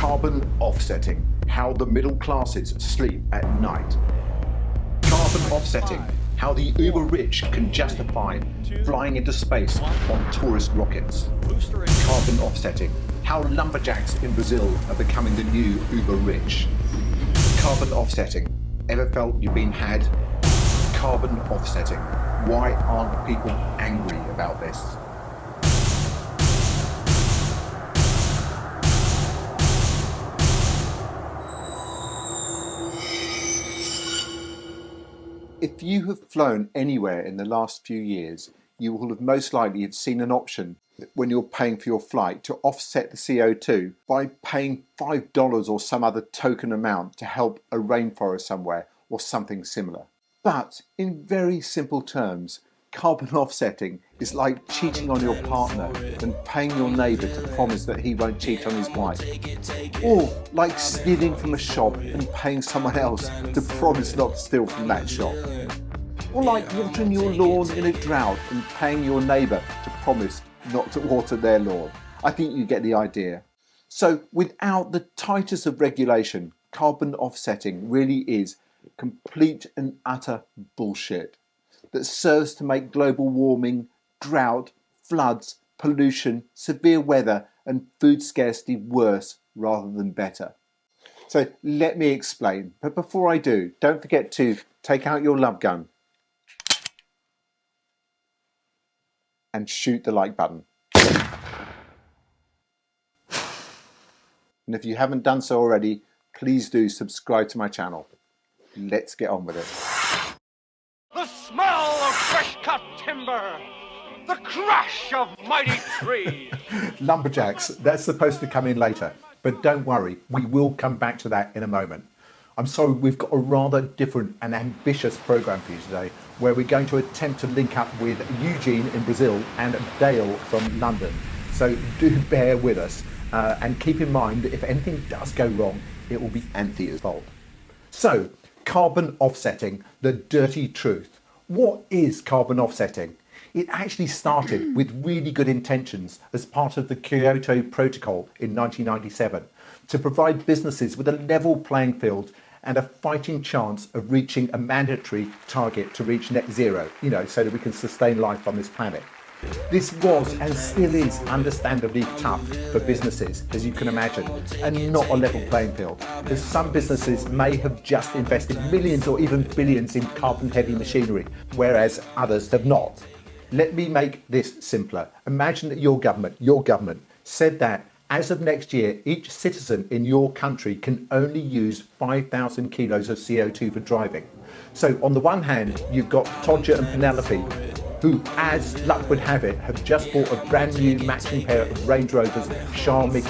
Carbon offsetting, how the middle classes sleep at night. Carbon offsetting, how the uber rich can justify flying into space on tourist rockets. Carbon offsetting, how lumberjacks in Brazil are becoming the new uber rich. Carbon offsetting, ever felt you've been had? Carbon offsetting, why aren't people angry about this? If you have flown anywhere in the last few years, you will have most likely have seen an option when you're paying for your flight to offset the CO2 by paying $5 or some other token amount to help a rainforest somewhere or something similar. But in very simple terms, carbon offsetting is like cheating on your partner and paying your neighbour to promise that he won't cheat on his wife. Or like stealing from a shop and paying someone else to promise not to steal from that shop. Or like watering your lawn in a drought and paying your neighbour to promise not to water their lawn. I think you get the idea. So without the tightest of regulation, carbon offsetting really is complete and utter bullshit that serves to make global warming, drought, floods, pollution, severe weather and food scarcity worse rather than better. So let me explain, but before I do, don't forget to take out your love gun and shoot the like button. And if you haven't done so already, please do subscribe to my channel. Let's get on with it. The smell of fresh-cut timber, the crash of mighty trees. Lumberjacks, that's supposed to come in later, but don't worry, we will come back to that in a moment. I'm sorry, we've got a rather different and ambitious programme for you today, where we're going to attempt to link up with Eugene in Brazil and Dale from London. So do bear with us and keep in mind that if anything does go wrong, it will be Anthea's fault. So, carbon offsetting, the dirty truth. What is carbon offsetting? It actually started with really good intentions as part of the Kyoto Protocol in 1997 to provide businesses with a level playing field and a fighting chance of reaching a mandatory target to reach net zero, so that we can sustain life on this planet. This was and still is understandably tough for businesses, as you can imagine, and not a level playing field, as some businesses may have just invested millions or even billions in carbon-heavy machinery, whereas others have not. Let me make this simpler. Imagine that your government said that as of next year, each citizen in your country can only use 5,000 kilos of CO2 for driving. So on the one hand, you've got Todger and Penelope, who, as luck would have it, have just bought a brand new matching pair of Range Rover's Schau Mich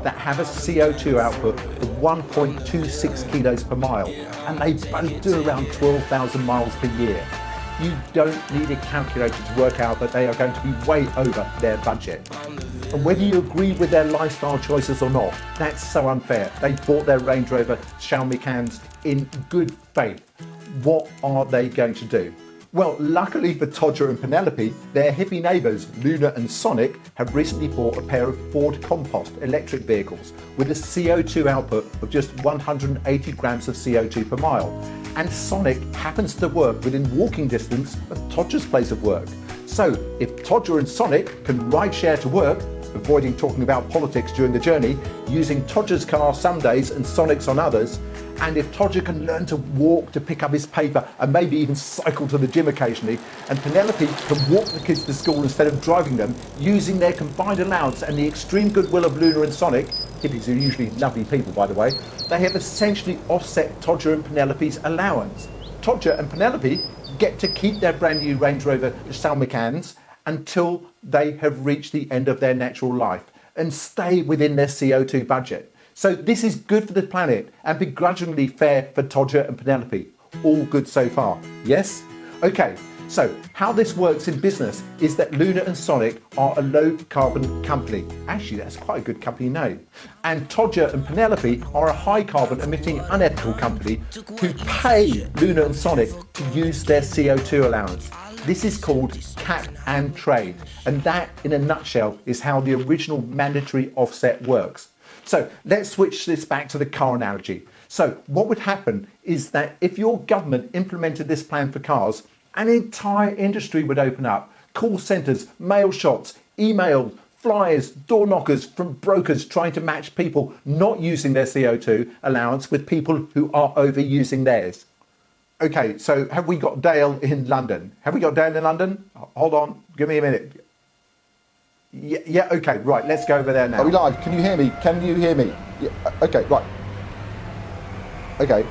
that have a CO2 output of 1.26 kilos per mile, and they both do around 12,000 miles per year. You don't need a calculator to work out that they are going to be way over their budget. And whether you agree with their lifestyle choices or not, that's so unfair. They bought their Range Rover Schau Mich in good faith. What are they going to do? Well, luckily for Todger and Penelope, their hippie neighbours Luna and Sonic have recently bought a pair of Ford Compost electric vehicles with a CO2 output of just 180 grams of CO2 per mile. And Sonic happens to work within walking distance of Todger's place of work. So if Todger and Sonic can ride share to work, avoiding talking about politics during the journey, using Todger's car some days and Sonic's on others, and if Todger can learn to walk to pick up his paper and maybe even cycle to the gym occasionally, and Penelope can walk the kids to school instead of driving them, using their combined allowance and the extreme goodwill of Luna and Sonic, hippies are usually lovely people by the way, they have essentially offset Todger and Penelope's allowance. Todger and Penelope get to keep their brand new Range Rover Schau Mich until they have reached the end of their natural life and stay within their CO2 budget. So this is good for the planet and begrudgingly fair for Todger and Penelope. All good so far, yes? Okay, so how this works in business is that Luna and Sonic are a low carbon company. Actually, that's quite a good company name. And Todger and Penelope are a high carbon emitting unethical company who pay Luna and Sonic to use their CO2 allowance. This is called cap and trade, and that in a nutshell is how the original mandatory offset works. So let's switch this back to the car analogy. So what would happen is that if your government implemented this plan for cars, an entire industry would open up. Call centres, mail shops, email, flyers, door knockers from brokers trying to match people not using their CO2 allowance with people who are overusing theirs. Okay, so have we got Dale in London? Have we got Dale in London? Hold on, give me a minute. Yeah, okay, right, let's go over there now. Are we live? Can you hear me? Can you hear me? Yeah, okay, right. Okay.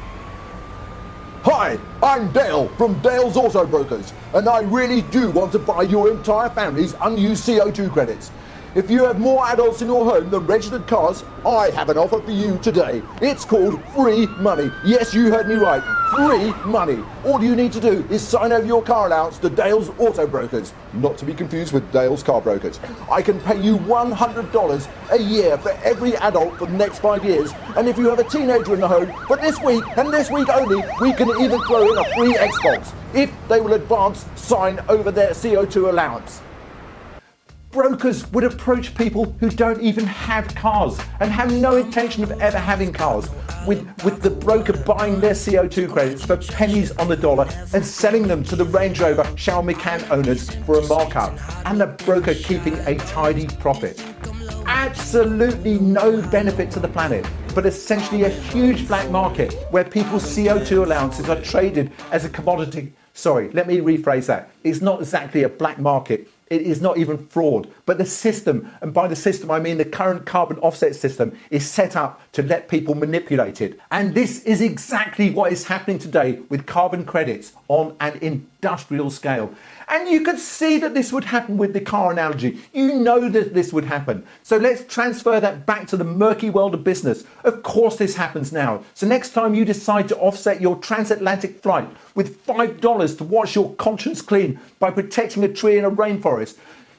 Hi, I'm Dale from Dale's Auto Brokers, and I really do want to buy your entire family's unused CO2 credits. If you have more adults in your home than registered cars, I have an offer for you today. It's called free money. Yes, you heard me right. Free money. All you need to do is sign over your car allowance to Dale's Auto Brokers, not to be confused with Dale's Car Brokers. I can pay you $100 a year for every adult for the next 5 years. And if you have a teenager in the home, for this week and this week only, we can even throw in a free Xbox if they will advance sign over their CO2 allowance. Brokers would approach people who don't even have cars and have no intention of ever having cars, with the broker buying their CO2 credits for pennies on the dollar and selling them to the Range Rover Schau owners for a markup, and the broker keeping a tidy profit. Absolutely no benefit to the planet, but essentially a huge black market where people's CO2 allowances are traded as a commodity. Sorry, let me rephrase that. It's not exactly a black market. It is not even fraud, but the system, and by the system I mean the current carbon offset system, is set up to let people manipulate it. And this is exactly what is happening today with carbon credits on an industrial scale. And you could see that this would happen with the car analogy. You know that this would happen. So let's transfer that back to the murky world of business. Of course this happens now. So next time you decide to offset your transatlantic flight with $5 to wash your conscience clean by protecting a tree in a rainforest,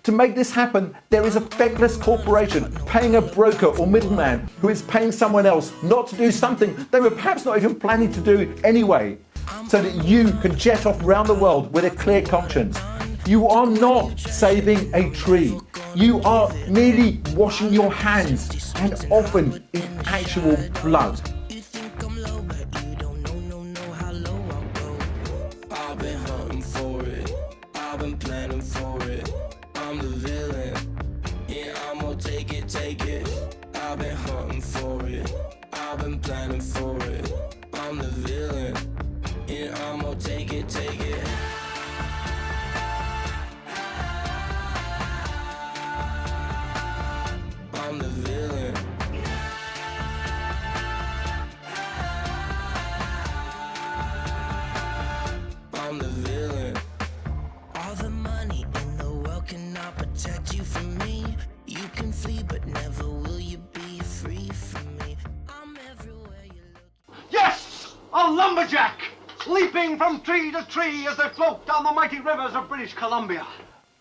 to make this happen, there is a feckless corporation paying a broker or middleman who is paying someone else not to do something they were perhaps not even planning to do anyway, so that you can jet off around the world with a clear conscience. You are not saving a tree. You are merely washing your hands, and often in actual blood. I've been hunting for it. I've been planning for it. I'm the villain. Yeah, I'm gonna take it, take it. I've been hunting for it. I've been planning for it. I'm the villain. Yeah, I'm gonna take it, take it. I'm the villain. I'm the villain. All the money in the world cannot protect you from me. You can flee, but never will you be free from me. I'm everywhere you look. Yes! A lumberjack! Leaping from tree to tree as they float down the mighty rivers of British Columbia.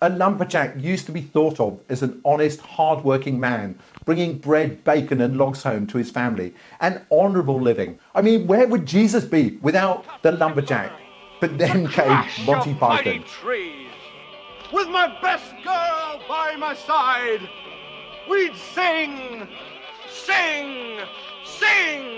A lumberjack used to be thought of as an honest, hard-working man, bringing bread, bacon and logs home to his family, an honourable living. I mean, where would Jesus be without the lumberjack? But then came Crash Monty of mighty Python. trees. With my best girl by my side, we'd sing, sing, sing.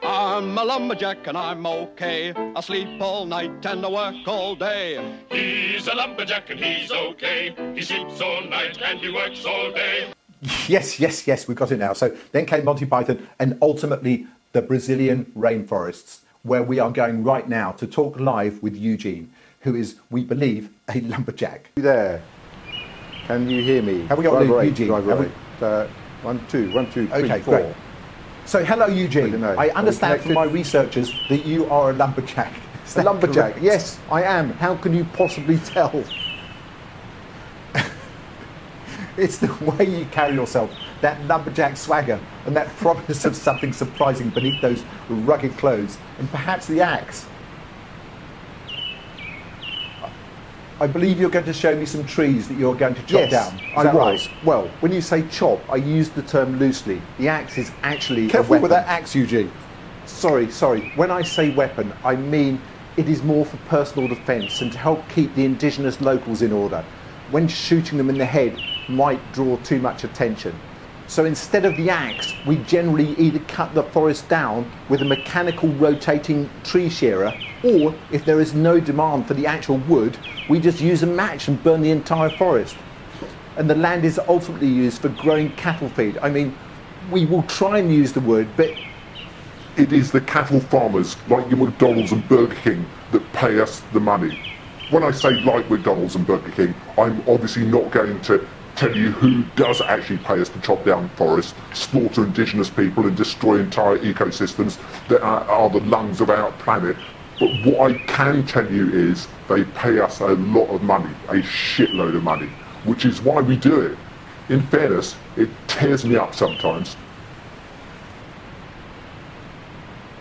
I'm a lumberjack and I'm okay. I sleep all night and I work all day. He's a lumberjack and he's okay. He sleeps all night and he works all day. Yes, we've got it now. So then came Monty Python and ultimately the Brazilian rainforests, where we are going right now to talk live with Eugene, who is, we believe, a lumberjack. You there? Can you hear me? Have we got Driver eight, Eugene? driver Have eight. 1, 2, 1, 2, 3, Okay, 4. great. So hello Eugene, know. I Are we understand from connected? my researchers that you are a lumberjack. Is A that lumberjack? correct? Yes, I am. How can you possibly tell? It's the way you carry yourself, that lumberjack swagger and that promise of something surprising beneath those rugged clothes, and perhaps the axe. I believe you're going to show me some trees that you're going to chop Yes, down. Is I that was. right? Well, when you say chop, I use the term loosely. The axe is actually Careful a weapon. with that axe, Eugene. Sorry. When I say weapon, I mean it is more for personal defence and to help keep the indigenous locals in order. When shooting them in the head might draw too much attention. So instead of the axe, we generally either cut the forest down with a mechanical rotating tree shearer, or if there is no demand for the actual wood, we just use a match and burn the entire forest. And the land is ultimately used for growing cattle feed. I mean, we will try and use the wood, but It is the cattle farmers like your McDonald's and Burger King that pay us the money. When I say like McDonald's and Burger King, I'm obviously not going to tell you who does actually pay us to chop down forests, slaughter indigenous people and destroy entire ecosystems that are the lungs of our planet. But what I can tell you is they pay us a lot of money, a shitload of money, which is why we do it. In fairness, it tears me up sometimes.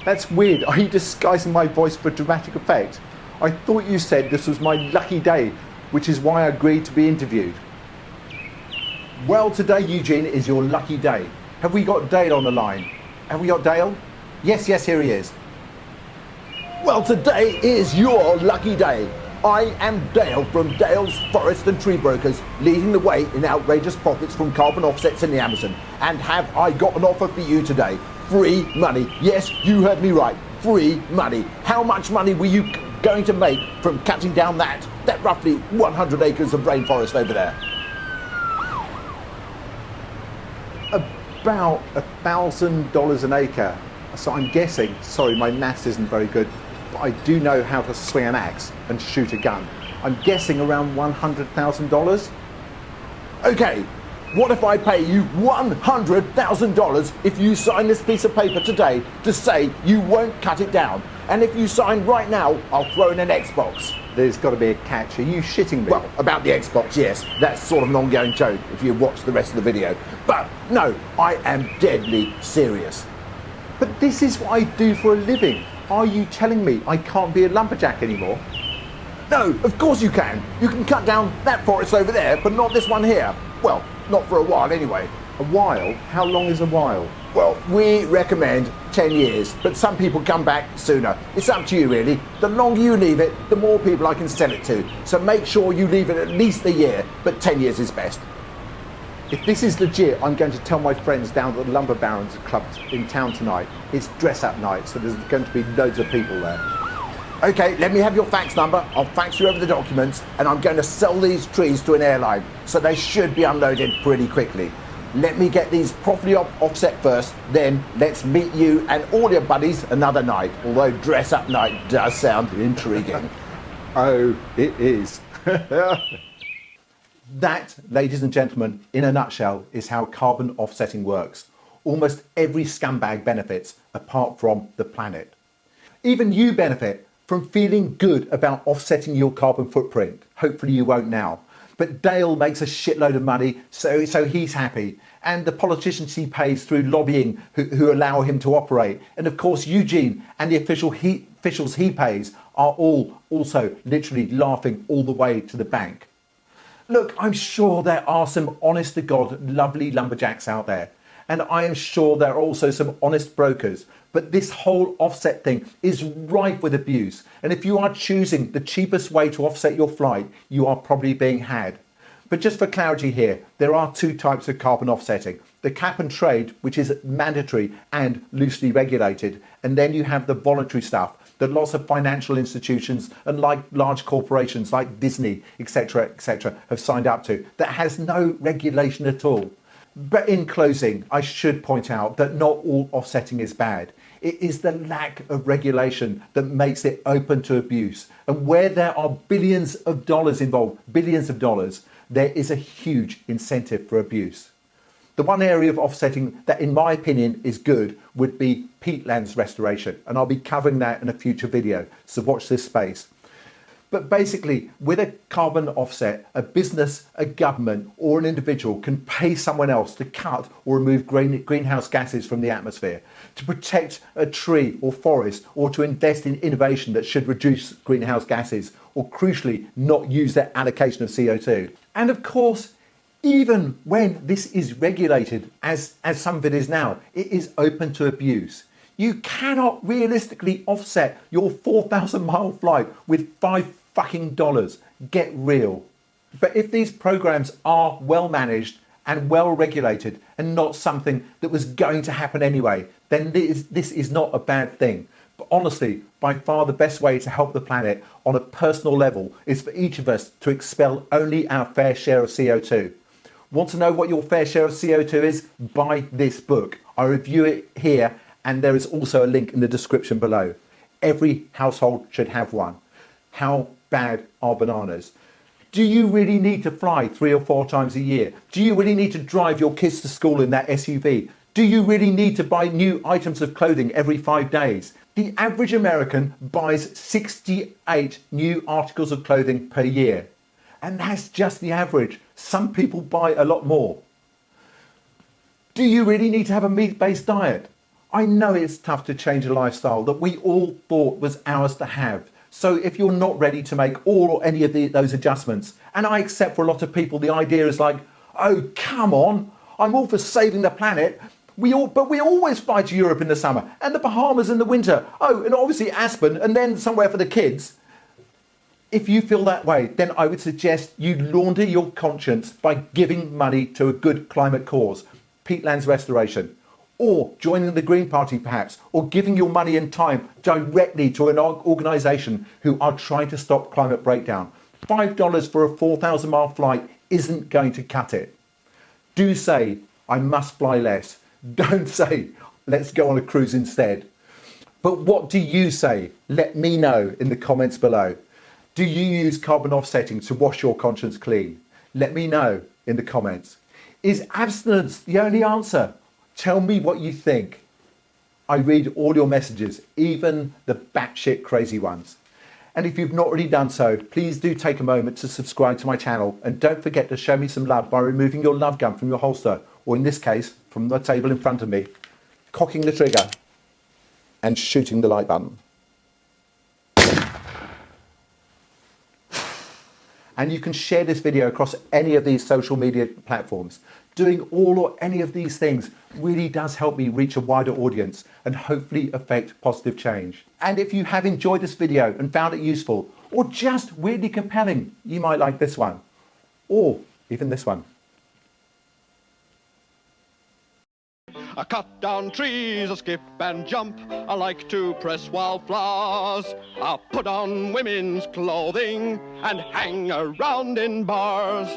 that's weird. Are you disguising my voice for dramatic effect? I thought you said this was my lucky day, which is why I agreed to be interviewed. Well, today, Eugene, is your lucky day. Have we got Dale on the line? Have we got Dale? Yes, here he is. Well, today is your lucky day. I am Dale from Dale's Forest and Tree Brokers, leading the way in outrageous profits from carbon offsets in the Amazon. And have I got an offer for you today? Free money. Yes, you heard me right. Free money. How much money were you going to make from cutting down that roughly 100 acres of rainforest over there? About $1,000 an acre. So I'm guessing, sorry, my maths isn't very good, but I do know how to swing an axe and shoot a gun. I'm guessing around $100,000. Okay, what if I pay you $100,000 if you sign this piece of paper today to say you won't cut it down? And if you sign right now, I'll throw in an Xbox. There's got to be a catch. Are you shitting me? Well, about the Xbox, yes. That's sort of an ongoing joke if you watch the rest of the video. But no, I am deadly serious. But this is what I do for a living. Are you telling me I can't be a lumberjack anymore? No, of course you can. You can cut down that forest over there, but not this one here. Well, not for a while anyway. A while? How long is a while? Well, we recommend 10 years, but some people come back sooner. It's up to you, really. The longer you leave it, the more people I can sell it to. So make sure you leave it at least a year, but 10 years is best. If this is legit, I'm going to tell my friends down at the Lumber Barons Club in town tonight. It's dress-up night, so there's going to be loads of people there. Okay, let me have your fax number. I'll fax you over the documents, and I'm going to sell these trees to an airline, so they should be unloaded pretty quickly. Let me get these properly offset first, then let's meet you and all your buddies another night, although dress-up night does sound intriguing. Oh, it is. That, ladies and gentlemen, in a nutshell, is how carbon offsetting works. Almost every scumbag benefits, apart from the planet. Even you benefit from feeling good about offsetting your carbon footprint. Hopefully you won't now. But Dale makes a shitload of money, so he's happy. And the politicians he pays through lobbying who allow him to operate. And of course Eugene and the officials he pays are all also literally laughing all the way to the bank. Look, I'm sure there are some honest-to-God lovely lumberjacks out there. And I am sure there are also some honest brokers. But this whole offset thing is rife with abuse. And if you are choosing the cheapest way to offset your flight, you are probably being had. But just for clarity here, there are two types of carbon offsetting. The cap and trade, which is mandatory and loosely regulated. And then you have the voluntary stuff that lots of financial institutions and like large corporations like Disney, etc., have signed up to, that has no regulation at all. But in closing, I should point out that not all offsetting is bad. It is the lack of regulation that makes it open to abuse. And where there are billions of dollars involved, billions of dollars, there is a huge incentive for abuse. The one area of offsetting that, in my opinion, is good would be peatlands restoration. And I'll be covering that in a future video, so watch this space. But basically, with a carbon offset, a business, a government, or an individual can pay someone else to cut or remove greenhouse gases from the atmosphere, to protect a tree or forest, or to invest in innovation that should reduce greenhouse gases, or crucially, not use their allocation of CO2. And of course, even when this is regulated, as some of it is now, it is open to abuse. You cannot realistically offset your 4,000 mile flight with $5 fucking. Get real. But if these programs are well managed and well regulated and not something that was going to happen anyway, then this is not a bad thing. But honestly, by far the best way to help the planet on a personal level is for each of us to expel only our fair share of CO2. Want to know what your fair share of CO2 is? Buy this book. I review it here, and there is also a link in the description below. Every household should have one. How bad are bananas? Do you really need to fly 3 or 4 times a year? Do you really need to drive your kids to school in that SUV? Do you really need to buy new items of clothing every 5 days? The average American buys 68 new articles of clothing per year. And that's just the average. Some people buy a lot more. Do you really need to have a meat-based diet? I know it's tough to change a lifestyle that we all thought was ours to have. So if you're not ready to make all or any of those adjustments, and I accept for a lot of people the idea is like, oh, come on, I'm all for saving the planet. But we always fly to Europe in the summer and the Bahamas in the winter. Oh, and obviously Aspen and then somewhere for the kids. If you feel that way, then I would suggest you launder your conscience by giving money to a good climate cause, peatlands restoration, or joining the Green Party perhaps, or giving your money and time directly to an organisation who are trying to stop climate breakdown. $5 for a 4,000-mile flight isn't going to cut it. Do say, I must fly less. Don't say, let's go on a cruise instead. But what do you say? Let me know in the comments below. Do you use carbon offsetting to wash your conscience clean? Let me know in the comments. Is abstinence the only answer? Tell me what you think. I read all your messages, even the batshit crazy ones. And if you've not already done so, please do take a moment to subscribe to my channel, and don't forget to show me some love by removing your love gun from your holster, or in this case, from the table in front of me, cocking the trigger and shooting the like button. And you can share this video across any of these social media platforms. Doing all or any of these things really does help me reach a wider audience and hopefully affect positive change. And if you have enjoyed this video and found it useful or just weirdly compelling, you might like this one, or even this one. I cut down trees, I skip and jump. I like to press wildflowers. I put on women's clothing and hang around in bars.